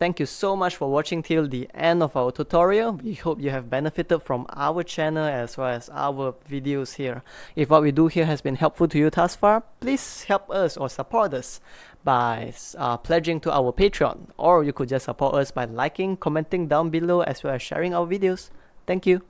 Thank you so much for watching till the end of our tutorial. We hope you have benefited from our channel as well as our videos here. If what we do here has been helpful to you thus far, please help us or support us by pledging to our Patreon, or you could just support us by liking, commenting down below as well as sharing our videos. Thank you.